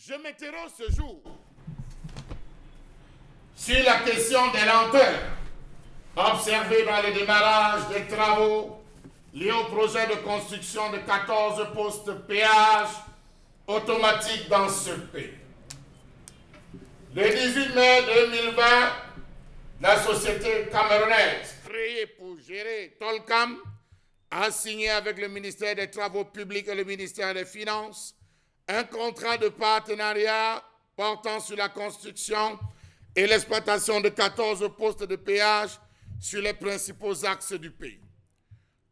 Je m'interroge ce jour sur la question des lenteurs observées dans le démarrage des travaux liés au projet de construction de 14 postes péage automatiques dans ce pays. Le 18 mai 2020, la société camerounaise créée pour gérer Tolcam a signé avec le ministère des Travaux publics et le ministère des Finances un contrat de partenariat portant sur la construction et l'exploitation de 14 postes de péage sur les principaux axes du pays.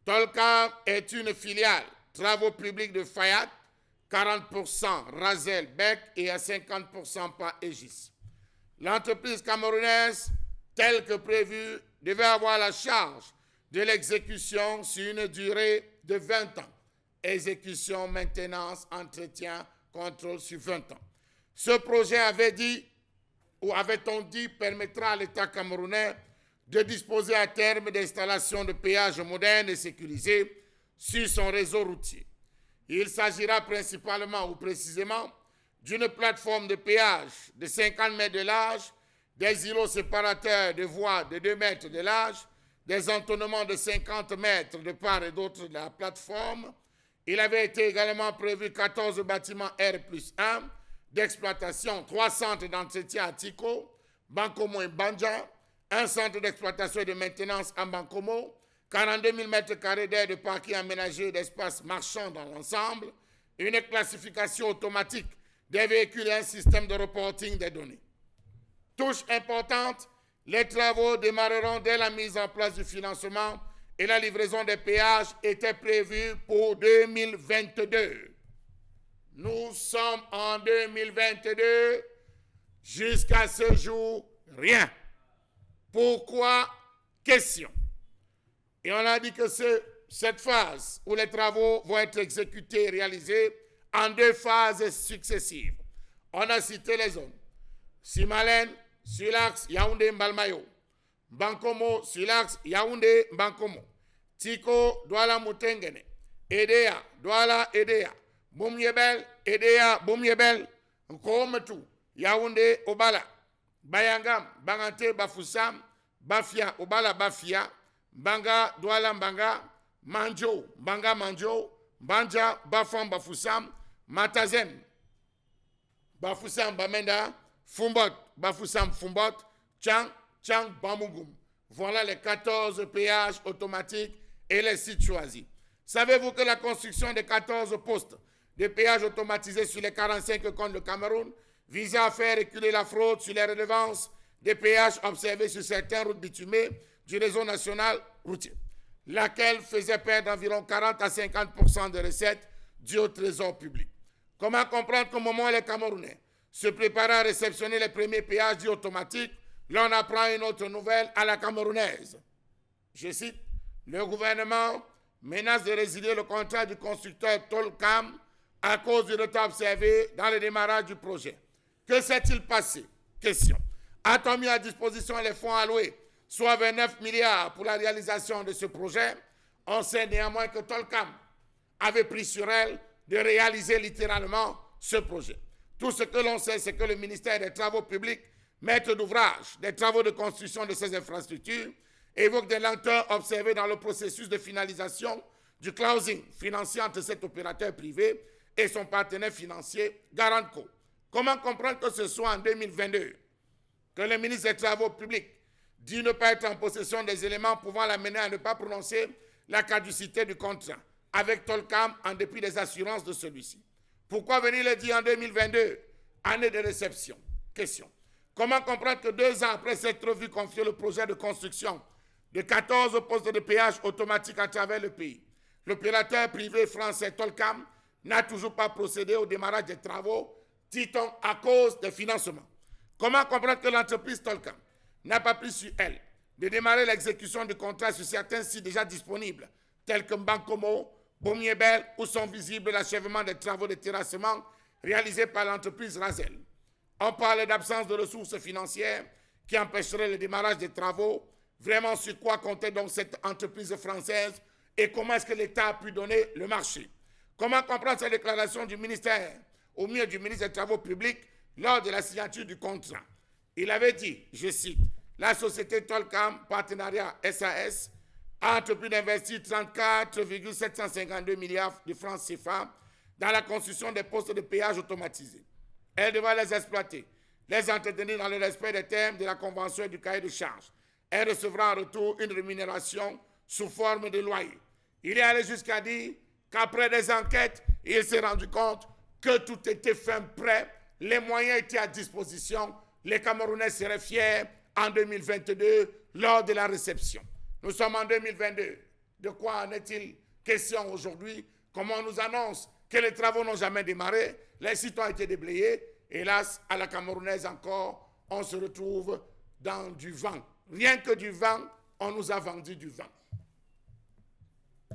Tolcam est une filiale Travaux publics de Fayat, 40% Razel Bec et à 50% par Aegis. L'entreprise camerounaise, telle que prévue, devait avoir la charge de l'exécution sur une durée de 20 ans. Exécution, maintenance, entretien, contrôle sur 20 ans. Ce projet avait-on dit, permettra à l'État camerounais de disposer à terme d'installations de péages modernes et sécurisées sur son réseau routier. Il s'agira principalement ou précisément d'une plateforme de péage de 50 mètres de large, des îlots séparateurs de voies de 2 mètres de large, des entonnements de 50 mètres de part et d'autre de la plateforme. Il avait été également prévu 14 bâtiments R+1 d'exploitation, 3 centres d'entretien à Tiko, Bankomo et Banja, un centre d'exploitation et de maintenance à Bankomo, 42 000 m² d'air de parking aménagé et d'espace marchand dans l'ensemble, une classification automatique des véhicules et un système de reporting des données. Touche importante, les travaux démarreront dès la mise en place du financement et la livraison des péages était prévue pour 2022. Nous sommes en 2022. Jusqu'à ce jour, rien. Pourquoi? Question. Et on a dit que c'est cette phase où les travaux vont être exécutés et réalisés en 2 phases successives. On a cité les zones. Simalène, sur l'axe Yaoundé-Mbalmayo. Bankomo, sur l'axe Yaoundé-Bankomo. Tiko, Douala Moutengene. Edea, Douala Edea. Boumyebel, Edea, Boumyebel. Nkometu, Yaoundé, Obala. Bayangam, Bangante, Bafoussam. Bafia, Obala, Bafia. Banga, Douala, Banga. Manjo, Banga, Manjo. Banja, Bafam, Bafoussam. Matazem, Bafoussam, Bamenda. Fumbot, Bafoussam, Fumbot. Tchang, Bamougoum. Voilà les 14 péages automatiques et les sites choisis. Savez-vous que la construction des 14 postes de péages automatisés sur les 45 comptes de Cameroun visait à faire reculer la fraude sur les redevances des péages observés sur certaines routes bitumées du réseau national routier, laquelle faisait perdre environ 40 à 50% de recettes dues au trésor public. Comment comprendre qu'au moment où les Camerounais se préparaient à réceptionner les premiers péages dits automatiques, là on apprend une autre nouvelle à la camerounaise. Je cite, le gouvernement menace de résilier le contrat du constructeur Tolcam à cause du retard observé dans le démarrage du projet. Que s'est-il passé? Question. A-t-on mis à disposition les fonds alloués, soit 29 milliards pour la réalisation de ce projet? On sait néanmoins que Tolcam avait pris sur elle de réaliser littéralement ce projet. Tout ce que l'on sait, c'est que le ministère des Travaux publics, maître d'ouvrage des travaux de construction de ces infrastructures, évoque des lenteurs observées dans le processus de finalisation du closing financier entre cet opérateur privé et son partenaire financier Garantco. Comment comprendre que ce soit en 2022 que le ministre des Travaux publics dit ne pas être en possession des éléments pouvant l'amener à ne pas prononcer la caducité du contrat avec Tolcam en dépit des assurances de celui-ci? Pourquoi venir le dire en 2022, année de réception? Question. Comment comprendre que 2 ans après s'être vu confier le projet de construction de 14 postes de péage automatiques à travers le pays, l'opérateur privé français Tolcam n'a toujours pas procédé au démarrage des travaux, dit-on à cause des financements? Comment comprendre que l'entreprise Tolcam n'a pas pris sur elle de démarrer l'exécution du contrat sur certains sites déjà disponibles, tels que Bankomo, Bomiebel, où sont visibles l'achèvement des travaux de terrassement réalisés par l'entreprise Razel? On parle d'absence de ressources financières qui empêcheraient le démarrage des travaux. Vraiment, sur quoi comptait donc cette entreprise française et comment est-ce que l'État a pu donner le marché? Comment comprendre cette déclaration du ministère au milieu du ministre des Travaux publics lors de la signature du contrat. Il avait dit, je cite, « La société Tolcam Partenariat SAS a entrepris d'investir 34,752 milliards de francs CFA dans la construction des postes de péage automatisés. Elle devra les exploiter, les entretenir dans le respect des termes de la Convention et du cahier de charges. Elle recevra en retour une rémunération sous forme de loyer. » Il est allé jusqu'à dire qu'après des enquêtes, il s'est rendu compte que tout était fin prêt, les moyens étaient à disposition, les Camerounais seraient fiers en 2022 lors de la réception. Nous sommes en 2022. De quoi en est-il question aujourd'hui? Comment on nous annonce que les travaux n'ont jamais démarré, les sites ont été déblayés. Hélas, à la Camerounaise encore, on se retrouve dans du vent. Rien que du vent, on nous a vendu du vent.